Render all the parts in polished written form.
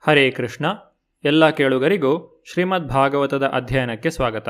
ಹರೇ ಕೃಷ್ಣ. ಎಲ್ಲ ಕೇಳುಗರಿಗೂ ಶ್ರೀಮದ್ ಭಾಗವತದ ಅಧ್ಯಯನಕ್ಕೆ ಸ್ವಾಗತ.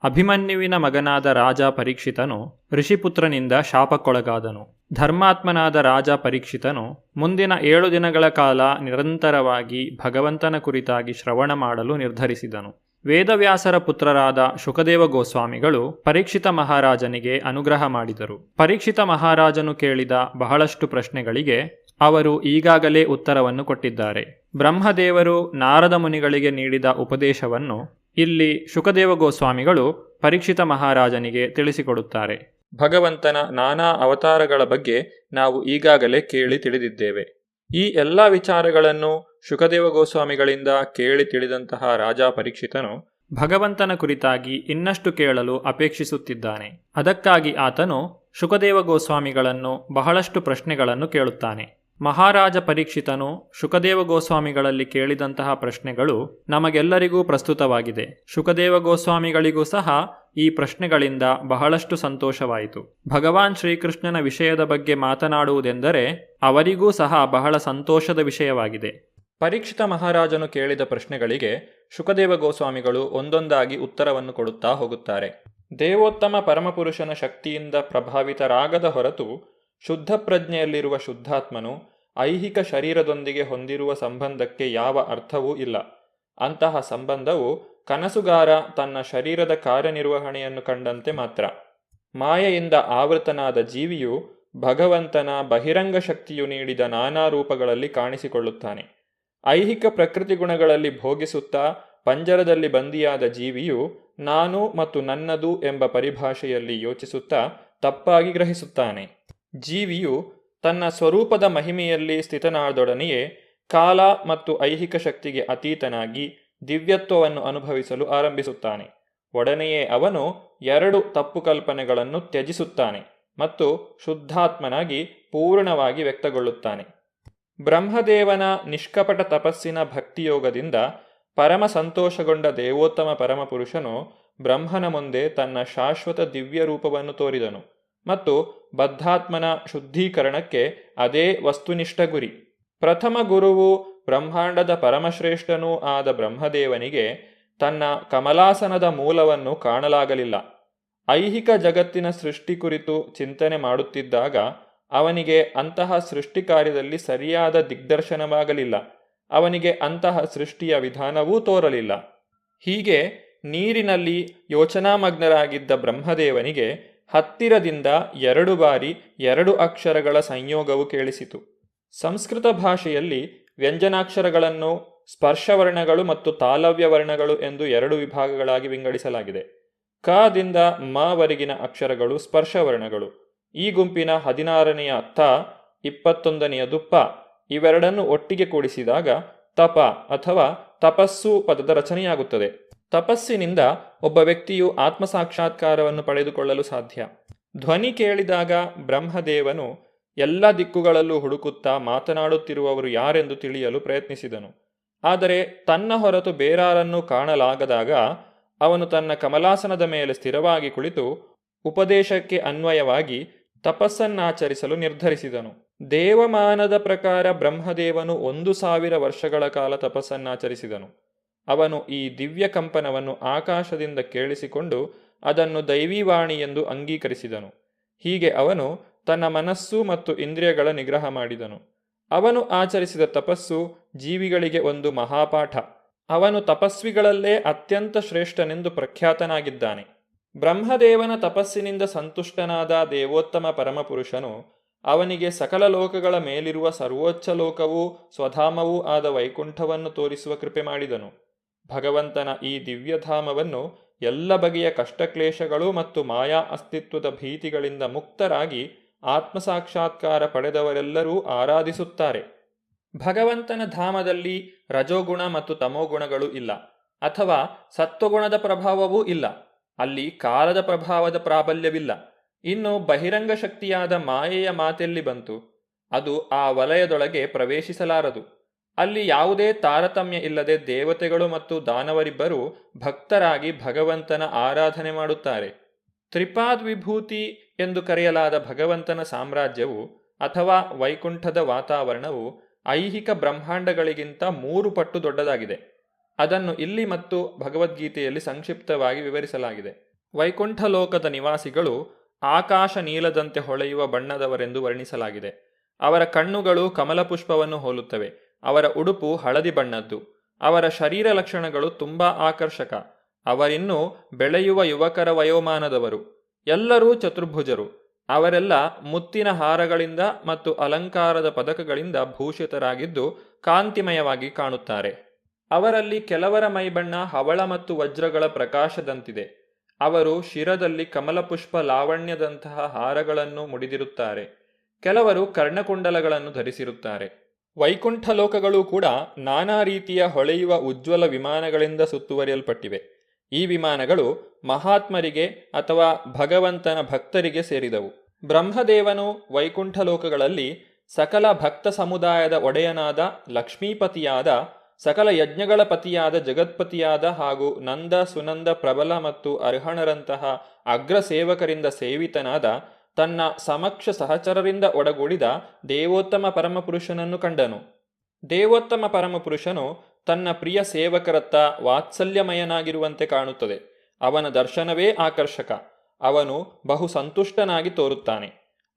ಅಭಿಮನ್ಯುವಿನ ಮಗನಾದ ರಾಜ ಪರೀಕ್ಷಿತನು ಋಷಿಪುತ್ರನಿಂದ ಶಾಪಕ್ಕೊಳಗಾದನು. ಧರ್ಮಾತ್ಮನಾದ ರಾಜ ಪರೀಕ್ಷಿತನು ಮುಂದಿನ 7 ದಿನಗಳ ಕಾಲ ನಿರಂತರವಾಗಿ ಭಗವಂತನ ಕುರಿತಾಗಿ ಶ್ರವಣ ಮಾಡಲು ನಿರ್ಧರಿಸಿದನು. ವೇದವ್ಯಾಸರ ಪುತ್ರರಾದ ಶುಕದೇವ ಗೋಸ್ವಾಮಿಗಳು ಪರೀಕ್ಷಿತ ಮಹಾರಾಜನಿಗೆ ಅನುಗ್ರಹ ಮಾಡಿದರು. ಪರೀಕ್ಷಿತ ಮಹಾರಾಜನು ಕೇಳಿದ ಬಹಳಷ್ಟು ಪ್ರಶ್ನೆಗಳಿಗೆ ಅವರು ಈಗಾಗಲೇ ಉತ್ತರವನ್ನು ಕೊಟ್ಟಿದ್ದಾರೆ. ಬ್ರಹ್ಮದೇವರು ನಾರದ ಮುನಿಗಳಿಗೆ ನೀಡಿದ ಉಪದೇಶವನ್ನು ಇಲ್ಲಿ ಶುಕದೇವ ಗೋಸ್ವಾಮಿಗಳು ಪರೀಕ್ಷಿತ ಮಹಾರಾಜನಿಗೆ ತಿಳಿಸಿಕೊಡುತ್ತಾರೆ. ಭಗವಂತನ ನಾನಾ ಅವತಾರಗಳ ಬಗ್ಗೆ ನಾವು ಈಗಾಗಲೇ ಕೇಳಿ ತಿಳಿದಿದ್ದೇವೆ. ಈ ಎಲ್ಲ ವಿಚಾರಗಳನ್ನು ಶುಕದೇವ ಗೋಸ್ವಾಮಿಗಳಿಂದ ಕೇಳಿ ತಿಳಿದಂತಹ ರಾಜ ಪರೀಕ್ಷಿತನು ಭಗವಂತನ ಕುರಿತಾಗಿ ಇನ್ನಷ್ಟು ಕೇಳಲು ಅಪೇಕ್ಷಿಸುತ್ತಿದ್ದಾನೆ. ಅದಕ್ಕಾಗಿ ಆತನು ಶುಕದೇವ ಗೋಸ್ವಾಮಿಗಳನ್ನು ಬಹಳಷ್ಟು ಪ್ರಶ್ನೆಗಳನ್ನು ಕೇಳುತ್ತಾನೆ. ಮಹಾರಾಜ ಪರೀಕ್ಷಿತನು ಶುಕದೇವ ಗೋಸ್ವಾಮಿಗಳಲ್ಲಿ ಕೇಳಿದಂತಹ ಪ್ರಶ್ನೆಗಳು ನಮಗೆಲ್ಲರಿಗೂ ಪ್ರಸ್ತುತವಾಗಿದೆ. ಶುಕದೇವ ಗೋಸ್ವಾಮಿಗಳಿಗೂ ಸಹ ಈ ಪ್ರಶ್ನೆಗಳಿಂದ ಬಹಳಷ್ಟು ಸಂತೋಷವಾಯಿತು. ಭಗವಾನ್ ಶ್ರೀಕೃಷ್ಣನ ವಿಷಯದ ಬಗ್ಗೆ ಮಾತನಾಡುವುದೆಂದರೆ ಅವರಿಗೂ ಸಹ ಬಹಳ ಸಂತೋಷದ ವಿಷಯವಾಗಿದೆ. ಪರೀಕ್ಷಿತ ಮಹಾರಾಜನು ಕೇಳಿದ ಪ್ರಶ್ನೆಗಳಿಗೆ ಶುಕದೇವ ಗೋಸ್ವಾಮಿಗಳು ಒಂದೊಂದಾಗಿ ಉತ್ತರವನ್ನು ಕೊಡುತ್ತಾ ಹೋಗುತ್ತಾರೆ. ದೇವೋತ್ತಮ ಪರಮಪುರುಷನ ಶಕ್ತಿಯಿಂದ ಪ್ರಭಾವಿತರಾಗದ ಹೊರತು ಶುದ್ಧ ಪ್ರಜ್ಞೆಯಲ್ಲಿರುವ ಶುದ್ಧಾತ್ಮನು ಐಹಿಕ ಶರೀರದೊಂದಿಗೆ ಹೊಂದಿರುವ ಸಂಬಂಧಕ್ಕೆ ಯಾವ ಅರ್ಥವೂ ಇಲ್ಲ. ಅಂತಹ ಸಂಬಂಧವು ಕನಸುಗಾರ ತನ್ನ ಶರೀರದ ಕಾರ್ಯನಿರ್ವಹಣೆಯನ್ನು ಕಂಡಂತೆ ಮಾತ್ರ. ಮಾಯೆಯಿಂದ ಆವೃತನಾದ ಜೀವಿಯು ಭಗವಂತನ ಬಹಿರಂಗ ಶಕ್ತಿಯು ನೀಡಿದ ನಾನಾ ರೂಪಗಳಲ್ಲಿ ಕಾಣಿಸಿಕೊಳ್ಳುತ್ತಾನೆ. ಐಹಿಕ ಪ್ರಕೃತಿ ಗುಣಗಳಲ್ಲಿ ಭೋಗಿಸುತ್ತಾ ಪಂಜರದಲ್ಲಿ ಬಂದಿಯಾದ ಜೀವಿಯು ನಾನು ಮತ್ತು ನನ್ನದು ಎಂಬ ಪರಿಭಾಷೆಯಲ್ಲಿ ಯೋಚಿಸುತ್ತಾ ತಪ್ಪಾಗಿ ಗ್ರಹಿಸುತ್ತಾನೆ. ಜೀವಿಯು ತನ್ನ ಸ್ವರೂಪದ ಮಹಿಮೆಯಲ್ಲಿ ಸ್ಥಿತನಾದೊಡನೆಯೇ ಕಾಲ ಮತ್ತು ಐಹಿಕ ಶಕ್ತಿಗೆ ಅತೀತನಾಗಿ ದಿವ್ಯತ್ವವನ್ನು ಅನುಭವಿಸಲು ಆರಂಭಿಸುತ್ತಾನೆ. ಒಡನೆಯೇ ಅವನು 2 ತಪ್ಪು ಕಲ್ಪನೆಗಳನ್ನು ತ್ಯಜಿಸುತ್ತಾನೆ ಮತ್ತು ಶುದ್ಧಾತ್ಮನಾಗಿ ಪೂರ್ಣವಾಗಿ ವ್ಯಕ್ತಗೊಳ್ಳುತ್ತಾನೆ. ಬ್ರಹ್ಮದೇವನ ನಿಷ್ಕಪಟ ತಪಸ್ಸಿನ ಭಕ್ತಿಯೋಗದಿಂದ ಪರಮ ಸಂತೋಷಗೊಂಡ ದೇವೋತ್ತಮ ಪರಮಪುರುಷನು ಬ್ರಹ್ಮನ ಮುಂದೆ ತನ್ನ ಶಾಶ್ವತ ದಿವ್ಯ ರೂಪವನ್ನು ತೋರಿದನು ಮತ್ತು ಬದ್ಧಾತ್ಮನ ಶುದ್ಧೀಕರಣಕ್ಕೆ ಅದೇ ವಸ್ತುನಿಷ್ಠ ಗುರಿ. ಪ್ರಥಮ ಗುರುವು ಬ್ರಹ್ಮಾಂಡದ ಪರಮಶ್ರೇಷ್ಠನೂ ಆದ ಬ್ರಹ್ಮದೇವನಿಗೆ ತನ್ನ ಕಮಲಾಸನದ ಮೂಲವನ್ನು ಕಾಣಲಾಗಲಿಲ್ಲ. ಐಹಿಕ ಜಗತ್ತಿನ ಸೃಷ್ಟಿ ಕುರಿತು ಚಿಂತನೆ ಮಾಡುತ್ತಿದ್ದಾಗ ಅವನಿಗೆ ಅಂತಹ ಸೃಷ್ಟಿ ಕಾರ್ಯದಲ್ಲಿ ಸರಿಯಾದ ದಿಗ್ದರ್ಶನವಾಗಲಿಲ್ಲ. ಅವನಿಗೆ ಅಂತಹ ಸೃಷ್ಟಿಯ ವಿಧಾನವೂ ತೋರಲಿಲ್ಲ. ಹೀಗೆ ನೀರಿನಲ್ಲಿ ಯೋಚನಾಮಗ್ನರಾಗಿದ್ದ ಬ್ರಹ್ಮದೇವನಿಗೆ ಹತ್ತಿರದಿಂದ 2 ಬಾರಿ 2 ಅಕ್ಷರಗಳ ಸಂಯೋಗವು ಕೇಳಿಸಿತು. ಸಂಸ್ಕೃತ ಭಾಷೆಯಲ್ಲಿ ವ್ಯಂಜನಾಕ್ಷರಗಳನ್ನು ಸ್ಪರ್ಶವರ್ಣಗಳು ಮತ್ತು ತಾಲವ್ಯ ವರ್ಣಗಳು ಎಂದು 2 ವಿಭಾಗಗಳಾಗಿ ವಿಂಗಡಿಸಲಾಗಿದೆ. ಕ ದಿಂದ ಮ ವರೆಗಿನ ಅಕ್ಷರಗಳು ಸ್ಪರ್ಶವರ್ಣಗಳು. ಈ ಗುಂಪಿನ 16ನೆಯ ತ, 21ನೆಯದು ಪ ಇವೆರಡನ್ನು ಒಟ್ಟಿಗೆ ಕೂಡಿಸಿದಾಗ ತಪ ಅಥವಾ ತಪಸ್ಸು ಪದದ ರಚನೆಯಾಗುತ್ತದೆ. ತಪಸ್ಸಿನಿಂದ ಒಬ್ಬ ವ್ಯಕ್ತಿಯು ಆತ್ಮಸಾಕ್ಷಾತ್ಕಾರವನ್ನು ಪಡೆದುಕೊಳ್ಳಲು ಸಾಧ್ಯ. ಧ್ವನಿ ಕೇಳಿದಾಗ ಬ್ರಹ್ಮದೇವನು ಎಲ್ಲ ದಿಕ್ಕುಗಳಲ್ಲೂ ಹುಡುಕುತ್ತಾ ಮಾತನಾಡುತ್ತಿರುವವರು ಯಾರೆಂದು ತಿಳಿಯಲು ಪ್ರಯತ್ನಿಸಿದನು. ಆದರೆ ತನ್ನ ಹೊರತು ಬೇರಾರನ್ನು ಕಾಣಲಾಗದಾಗ ಅವನು ತನ್ನ ಕಮಲಾಸನದ ಮೇಲೆ ಸ್ಥಿರವಾಗಿ ಕುಳಿತು ಉಪದೇಶಕ್ಕೆ ಅನ್ವಯವಾಗಿ ತಪಸ್ಸನ್ನಾಚರಿಸಲು ನಿರ್ಧರಿಸಿದನು. ದೇವಮಾನದ ಪ್ರಕಾರ ಬ್ರಹ್ಮದೇವನು 1000 ವರ್ಷಗಳ ಕಾಲ ತಪಸ್ಸನ್ನಾಚರಿಸಿದನು. ಅವನು ಈ ದಿವ್ಯ ಕಂಪನವನ್ನು ಆಕಾಶದಿಂದ ಕೇಳಿಸಿಕೊಂಡು ಅದನ್ನು ದೈವೀವಾಣಿ ಎಂದು ಅಂಗೀಕರಿಸಿದನು. ಹೀಗೆ ಅವನು ತನ್ನ ಮನಸ್ಸು ಮತ್ತು ಇಂದ್ರಿಯಗಳ ನಿಗ್ರಹ ಮಾಡಿದನು. ಅವನು ಆಚರಿಸಿದ ತಪಸ್ಸು ಜೀವಿಗಳಿಗೆ ಒಂದು ಮಹಾಪಾಠ. ಅವನು ತಪಸ್ವಿಗಳಲ್ಲೇ ಅತ್ಯಂತ ಶ್ರೇಷ್ಠನೆಂದು ಪ್ರಖ್ಯಾತನಾಗಿದ್ದಾನೆ. ಬ್ರಹ್ಮದೇವನ ತಪಸ್ಸಿನಿಂದ ಸಂತುಷ್ಟನಾದ ದೇವೋತ್ತಮ ಪರಮಪುರುಷನು ಅವನಿಗೆ ಸಕಲ ಲೋಕಗಳ ಮೇಲಿರುವ ಸರ್ವೋಚ್ಚ ಲೋಕವೂ ಸ್ವಧಾಮವೂ ಆದ ವೈಕುಂಠವನ್ನು ತೋರಿಸುವ ಕೃಪೆ ಮಾಡಿದನು. ಭಗವಂತನ ಈ ದಿವ್ಯಧಾಮವನ್ನು ಎಲ್ಲ ಬಗೆಯ ಕಷ್ಟಕ್ಲೇಶಗಳು ಮತ್ತು ಮಾಯಾ ಅಸ್ತಿತ್ವದ ಭೀತಿಗಳಿಂದ ಮುಕ್ತರಾಗಿ ಆತ್ಮಸಾಕ್ಷಾತ್ಕಾರ ಪಡೆದವರೆಲ್ಲರೂ ಆರಾಧಿಸುತ್ತಾರೆ. ಭಗವಂತನ ಧಾಮದಲ್ಲಿ ರಜೋಗುಣ ಮತ್ತು ತಮೋಗುಣಗಳು ಇಲ್ಲ, ಅಥವಾ ಸತ್ವಗುಣದ ಪ್ರಭಾವವೂ ಇಲ್ಲ. ಅಲ್ಲಿ ಕಾಲದ ಪ್ರಭಾವದ ಪ್ರಾಬಲ್ಯವಿಲ್ಲ. ಇನ್ನು ಬಹಿರಂಗ ಶಕ್ತಿಯಾದ ಮಾಯೆಯ ಮಾತೆಲ್ಲಿ ಬಂತು? ಅದು ಆ ವಲಯದೊಳಗೆ ಪ್ರವೇಶಿಸಲಾರದು. ಅಲ್ಲಿ ಯಾವುದೇ ತಾರತಮ್ಯ ಇಲ್ಲದೆ ದೇವತೆಗಳು ಮತ್ತು ದಾನವರಿಬ್ಬರು ಭಕ್ತರಾಗಿ ಭಗವಂತನ ಆರಾಧನೆ ಮಾಡುತ್ತಾರೆ. ತ್ರಿಪಾದ್ ವಿಭೂತಿ ಎಂದು ಕರೆಯಲಾದ ಭಗವಂತನ ಸಾಮ್ರಾಜ್ಯವು ಅಥವಾ ವೈಕುಂಠದ ವಾತಾವರಣವು ಐಹಿಕ ಬ್ರಹ್ಮಾಂಡಗಳಿಗಿಂತ 3 ಪಟ್ಟು ದೊಡ್ಡದಾಗಿದೆ. ಅದನ್ನು ಇಲ್ಲಿ ಮತ್ತು ಭಗವದ್ಗೀತೆಯಲ್ಲಿ ಸಂಕ್ಷಿಪ್ತವಾಗಿ ವಿವರಿಸಲಾಗಿದೆ. ವೈಕುಂಠ ಲೋಕದ ನಿವಾಸಿಗಳು ಆಕಾಶ ನೀಲದಂತೆ ಹೊಳೆಯುವ ಬಣ್ಣದವರೆಂದು ವರ್ಣಿಸಲಾಗಿದೆ. ಅವರ ಕಣ್ಣುಗಳು ಕಮಲಪುಷ್ಪವನ್ನು ಹೋಲುತ್ತವೆ. ಅವರ ಉಡುಪು ಹಳದಿ ಬಣ್ಣದ್ದು. ಅವರ ಶರೀರ ಲಕ್ಷಣಗಳು ತುಂಬಾ ಆಕರ್ಷಕ. ಅವರಿನ್ನೂ ಬೆಳೆಯುವ ಯುವಕರ ವಯೋಮಾನದವರು. ಎಲ್ಲರೂ ಚತುರ್ಭುಜರು. ಅವರೆಲ್ಲ ಮುತ್ತಿನ ಹಾರಗಳಿಂದ ಮತ್ತು ಅಲಂಕಾರದ ಪದಕಗಳಿಂದ ಭೂಷಿತರಾಗಿದ್ದು ಕಾಂತಿಮಯವಾಗಿ ಕಾಣುತ್ತಾರೆ. ಅವರಲ್ಲಿ ಕೆಲವರ ಮೈಬಣ್ಣ ಹವಳ ಮತ್ತು ವಜ್ರಗಳ ಪ್ರಕಾಶದಂತಿದೆ. ಅವರು ಶಿರದಲ್ಲಿ ಕಮಲಪುಷ್ಪ ಲಾವಣ್ಯದಂತಹ ಹಾರಗಳನ್ನು ಮುಡಿದಿರುತ್ತಾರೆ. ಕೆಲವರು ಕರ್ಣಕುಂಡಲಗಳನ್ನು ಧರಿಸಿರುತ್ತಾರೆ. ವೈಕುಂಠ ಲೋಕಗಳು ಕೂಡ ನಾನಾ ರೀತಿಯ ಹೊಳೆಯುವ ಉಜ್ವಲ ವಿಮಾನಗಳಿಂದ ಸುತ್ತುವರಿಯಲ್ಪಟ್ಟಿವೆ. ಈ ವಿಮಾನಗಳು ಮಹಾತ್ಮರಿಗೆ ಅಥವಾ ಭಗವಂತನ ಭಕ್ತರಿಗೆ ಸೇರಿದವು. ಬ್ರಹ್ಮದೇವನು ವೈಕುಂಠ ಲೋಕಗಳಲ್ಲಿ ಸಕಲ ಭಕ್ತ ಸಮುದಾಯದ ಒಡೆಯನಾದ ಲಕ್ಷ್ಮೀಪತಿಯಾದ, ಸಕಲ ಯಜ್ಞಗಳ ಪತಿಯಾದ ಜಗತ್ಪತಿಯಾದ ಹಾಗೂ ನಂದ, ಸುನಂದ, ಪ್ರಬಲ ಮತ್ತು ಅರ್ಹಣರಂತಹ ಅಗ್ರ ಸೇವಕರಿಂದ ಸೇವಿತನಾದ ತನ್ನ ಸಮಕ್ಷ ಸಹಚರರಿಂದ ಒಡಗೂಡಿದ ದೇವೋತ್ತಮ ಪರಮಪುರುಷನನ್ನು ಕಂಡನು. ದೇವೋತ್ತಮ ಪರಮಪುರುಷನು ತನ್ನ ಪ್ರಿಯ ಸೇವಕರತ್ತ ವಾತ್ಸಲ್ಯಮಯನಾಗಿರುವಂತೆ ಕಾಣುತ್ತದೆ. ಅವನ ದರ್ಶನವೇ ಆಕರ್ಷಕ. ಅವನು ಬಹು ಸಂತುಷ್ಟನಾಗಿ ತೋರುತ್ತಾನೆ.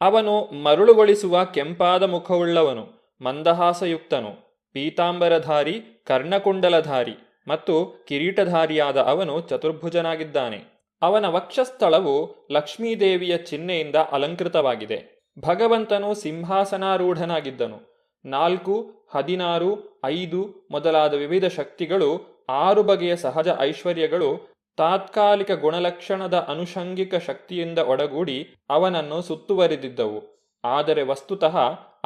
ಅವನು ಮರುಳುಗೊಳಿಸುವ ಕೆಂಪಾದ ಮುಖವುಳ್ಳವನು, ಮಂದಹಾಸಯುಕ್ತನು, ಪೀತಾಂಬರಧಾರಿ, ಕರ್ಣಕುಂಡಲಧಾರಿ ಮತ್ತು ಕಿರೀಟಧಾರಿಯಾದ ಅವನು ಚತುರ್ಭುಜನಾಗಿದ್ದಾನೆ. ಅವನ ವಕ್ಷಸ್ಥಳವು ಲಕ್ಷ್ಮೀದೇವಿಯ ಚಿಹ್ನೆಯಿಂದ ಅಲಂಕೃತವಾಗಿದೆ. ಭಗವಂತನು ಸಿಂಹಾಸನಾರೂಢನಾಗಿದ್ದನು. 4, 16, 5 ಮೊದಲಾದ ವಿವಿಧ ಶಕ್ತಿಗಳು, 6 ಬಗೆಯ ಸಹಜ ಐಶ್ವರ್ಯಗಳು, ತಾತ್ಕಾಲಿಕ ಗುಣಲಕ್ಷಣದ ಅನುಷಂಗಿಕ ಶಕ್ತಿಯಿಂದ ಒಡಗೂಡಿ ಅವನನ್ನು ಸುತ್ತುವರಿದಿದ್ದವು. ಆದರೆ ವಸ್ತುತಃ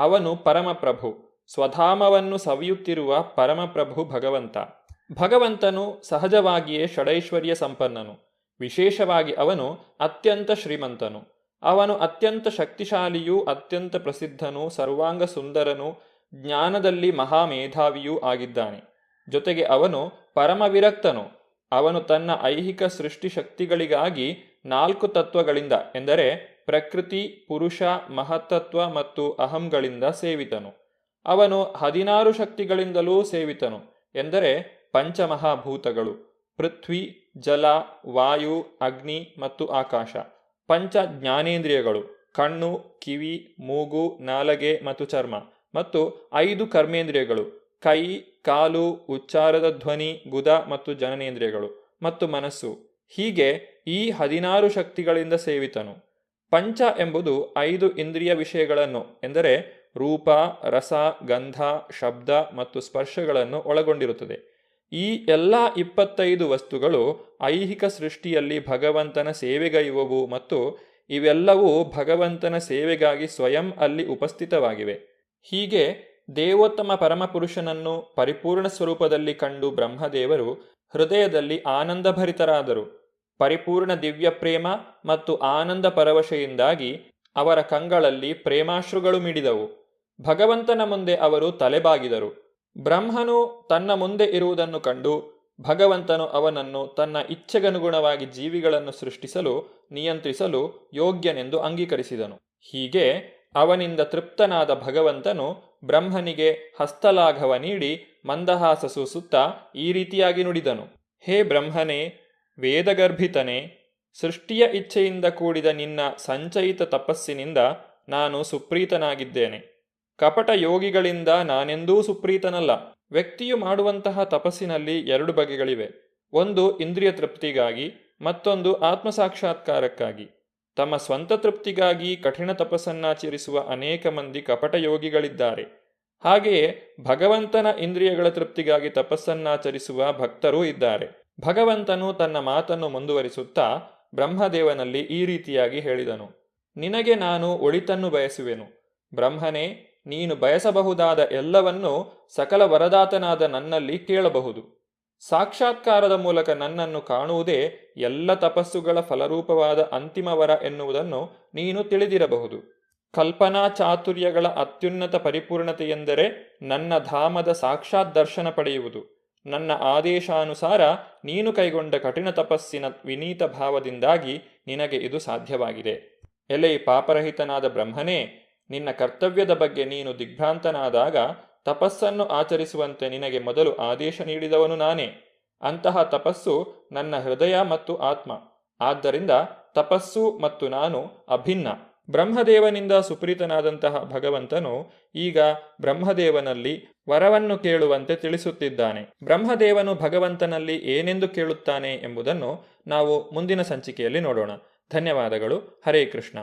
ಅವನು ಪರಮಪ್ರಭು, ಸ್ವಧಾಮವನ್ನು ಸವಿಯುತ್ತಿರುವ ಪರಮಪ್ರಭು ಭಗವಂತ. ಭಗವಂತನು ಸಹಜವಾಗಿಯೇ ಷಡೈಶ್ವರ್ಯ ಸಂಪನ್ನನು. ವಿಶೇಷವಾಗಿ ಅವನು ಅತ್ಯಂತ ಶ್ರೀಮಂತನು. ಅವನು ಅತ್ಯಂತ ಶಕ್ತಿಶಾಲಿಯೂ ಅತ್ಯಂತ ಪ್ರಸಿದ್ಧನೂ ಸರ್ವಾಂಗ ಸುಂದರನೂ ಜ್ಞಾನದಲ್ಲಿ ಮಹಾಮೇಧಾವಿಯೂ ಆಗಿದ್ದಾನೆ. ಜೊತೆಗೆ ಅವನು ಪರಮವಿರಕ್ತನು. ಅವನು ತನ್ನ ಐಹಿಕ ಸೃಷ್ಟಿ ಶಕ್ತಿಗಳಿಗಾಗಿ 4 ತತ್ವಗಳಿಂದ ಎಂದರೆ ಪ್ರಕೃತಿ, ಪುರುಷ, ಮಹತ್ತತ್ವ ಮತ್ತು ಅಹಂಗಳಿಂದ ಸೇವಿತನು. ಅವನು 16 ಶಕ್ತಿಗಳಿಂದಲೂ ಸೇವಿತನು ಎಂದರೆ ಪಂಚಮಹಾಭೂತಗಳು, ಪೃಥ್ವಿ, ಜಲ, ವಾಯು, ಅಗ್ನಿ ಮತ್ತು ಆಕಾಶ. ಪಂಚ ಜ್ಞಾನೇಂದ್ರಿಯಗಳು, ಕಣ್ಣು, ಕಿವಿ, ಮೂಗು, ನಾಲಗೆ ಮತ್ತು ಚರ್ಮ. ಮತ್ತು 5 ಕರ್ಮೇಂದ್ರಿಯಗಳು, ಕೈ, ಕಾಲು, ಉಚ್ಚಾರದ ಧ್ವನಿ, ಗುದ ಮತ್ತು ಜನನೇಂದ್ರಿಯಗಳು ಮತ್ತು ಮನಸ್ಸು. ಹೀಗೆ ಈ 16 ಶಕ್ತಿಗಳಿಂದ ಸೇವಿತನು. ಪಂಚ ಎಂಬುದು 5 ಇಂದ್ರಿಯ ವಿಷಯಗಳನ್ನು ಎಂದರೆ ರೂಪ, ರಸ, ಗಂಧ, ಶಬ್ದ ಮತ್ತು ಸ್ಪರ್ಶಗಳನ್ನು ಒಳಗೊಂಡಿರುತ್ತದೆ. ಈ ಎಲ್ಲ 25 ವಸ್ತುಗಳು ಐಹಿಕ ಸೃಷ್ಟಿಯಲ್ಲಿ ಭಗವಂತನ ಸೇವೆಗೈಯುವವು ಮತ್ತು ಇವೆಲ್ಲವೂ ಭಗವಂತನ ಸೇವೆಗಾಗಿ ಸ್ವಯಂ ಅಲ್ಲಿ ಉಪಸ್ಥಿತವಾಗಿವೆ. ಹೀಗೆ ದೇವೋತ್ತಮ ಪರಮಪುರುಷನನ್ನು ಪರಿಪೂರ್ಣ ಸ್ವರೂಪದಲ್ಲಿ ಕಂಡು ಬ್ರಹ್ಮದೇವರು ಹೃದಯದಲ್ಲಿ ಆನಂದಭರಿತರಾದರು. ಪರಿಪೂರ್ಣ ದಿವ್ಯ ಪ್ರೇಮ ಮತ್ತು ಆನಂದ ಪರವಶೆಯಿಂದಾಗಿ ಅವರ ಕಂಗಳಲ್ಲಿ ಪ್ರೇಮಾಶ್ರುಗಳು ಮಿಡಿದವು. ಭಗವಂತನ ಮುಂದೆ ಅವರು ತಲೆಬಾಗಿದರು. ಬ್ರಹ್ಮನು ತನ್ನ ಮುಂದೆ ಇರುವುದನ್ನು ಕಂಡು ಭಗವಂತನು ಅವನನ್ನು ತನ್ನ ಇಚ್ಛೆಗನುಗುಣವಾಗಿ ಜೀವಿಗಳನ್ನು ಸೃಷ್ಟಿಸಲು ನಿಯಂತ್ರಿಸಲು ಯೋಗ್ಯನೆಂದು ಅಂಗೀಕರಿಸಿದನು. ಹೀಗೆ ಅವನಿಂದ ತೃಪ್ತನಾದ ಭಗವಂತನು ಬ್ರಹ್ಮನಿಗೆ ಹಸ್ತಲಾಘವ ನೀಡಿ ಮಂದಹಾಸ ಸೂಸುತ್ತಾ ಈ ರೀತಿಯಾಗಿ ನುಡಿದನು. ಹೇ ಬ್ರಹ್ಮನೇ, ವೇದಗರ್ಭಿತನೇ, ಸೃಷ್ಟಿಯ ಇಚ್ಛೆಯಿಂದ ಕೂಡಿದ ನಿನ್ನ ಸಂಚಯಿತ ತಪಸ್ಸಿನಿಂದ ನಾನು ಸುಪ್ರೀತನಾಗಿದ್ದೇನೆ. ಕಪಟ ಯೋಗಿಗಳಿಂದ ನಾನೆಂದೂ ಸುಪ್ರೀತನಲ್ಲ. ವ್ಯಕ್ತಿಯು ಮಾಡುವಂತಹ ತಪಸ್ಸಿನಲ್ಲಿ 2 ಬಗೆಗಳಿವೆ. ಒಂದು ಇಂದ್ರಿಯ ತೃಪ್ತಿಗಾಗಿ, ಮತ್ತೊಂದು ಆತ್ಮಸಾಕ್ಷಾತ್ಕಾರಕ್ಕಾಗಿ. ತಮ್ಮ ಸ್ವಂತ ತೃಪ್ತಿಗಾಗಿ ಕಠಿಣ ತಪಸ್ಸನ್ನಾಚರಿಸುವ ಅನೇಕ ಮಂದಿ ಕಪಟ ಯೋಗಿಗಳಿದ್ದಾರೆ. ಹಾಗೆಯೇ ಭಗವಂತನ ಇಂದ್ರಿಯಗಳ ತೃಪ್ತಿಗಾಗಿ ತಪಸ್ಸನ್ನಾಚರಿಸುವ ಭಕ್ತರೂ ಇದ್ದಾರೆ. ಭಗವಂತನು ತನ್ನ ಮಾತನ್ನು ಮುಂದುವರಿಸುತ್ತಾ ಬ್ರಹ್ಮದೇವನಲ್ಲಿ ಈ ರೀತಿಯಾಗಿ ಹೇಳಿದನು. ನಿನಗೆ ನಾನು ಒಳಿತನ್ನು ಬಯಸುವೆನು. ಬ್ರಹ್ಮನೇ, ನೀನು ಬಯಸಬಹುದಾದ ಎಲ್ಲವನ್ನೂ ಸಕಲ ವರದಾತನಾದ ನನ್ನಲ್ಲಿ ಕೇಳಬಹುದು. ಸಾಕ್ಷಾತ್ಕಾರದ ಮೂಲಕ ನನ್ನನ್ನು ಕಾಣುವುದೇ ಎಲ್ಲ ತಪಸ್ಸುಗಳ ಫಲರೂಪವಾದ ಅಂತಿಮ ವರ ಎನ್ನುವುದನ್ನು ನೀನು ತಿಳಿದಿರಬಹುದು. ಕಲ್ಪನಾ ಚಾತುರ್ಯಗಳ ಅತ್ಯುನ್ನತ ಪರಿಪೂರ್ಣತೆಯೆಂದರೆ ನನ್ನ ಧಾಮದ ಸಾಕ್ಷಾತ್ ದರ್ಶನ ಪಡೆಯುವುದು. ನನ್ನ ಆದೇಶಾನುಸಾರ ನೀನು ಕೈಗೊಂಡ ಕಠಿಣ ತಪಸ್ಸಿನ ವಿನೀತ ಭಾವದಿಂದಾಗಿ ನಿನಗೆ ಇದು ಸಾಧ್ಯವಾಗಿದೆ. ಎಲೆ ಪಾಪರಹಿತನಾದ ಬ್ರಹ್ಮನೇ, ನಿನ್ನ ಕರ್ತವ್ಯದ ಬಗ್ಗೆ ನೀನು ದಿಗ್ಭ್ರಾಂತನಾದಾಗ ತಪಸ್ಸನ್ನು ಆಚರಿಸುವಂತೆ ನಿನಗೆ ಮೊದಲು ಆದೇಶ ನೀಡಿದವನು ನಾನೇ. ಅಂತಹ ತಪಸ್ಸು ನನ್ನ ಹೃದಯ ಮತ್ತು ಆತ್ಮ. ಆದ್ದರಿಂದ ತಪಸ್ಸು ಮತ್ತು ನಾನು ಅಭಿನ್ನ. ಬ್ರಹ್ಮದೇವನಿಂದ ಸುಪ್ರೀತನಾದಂತಹ ಭಗವಂತನು ಈಗ ಬ್ರಹ್ಮದೇವನಲ್ಲಿ ವರವನ್ನು ಕೇಳುವಂತೆ ತಿಳಿಸುತ್ತಿದ್ದಾನೆ. ಬ್ರಹ್ಮದೇವನು ಭಗವಂತನಲ್ಲಿ ಏನೆಂದು ಕೇಳುತ್ತಾನೆ ಎಂಬುದನ್ನು ನಾವು ಮುಂದಿನ ಸಂಚಿಕೆಯಲ್ಲಿ ನೋಡೋಣ. ಧನ್ಯವಾದಗಳು. ಹರೇ ಕೃಷ್ಣ.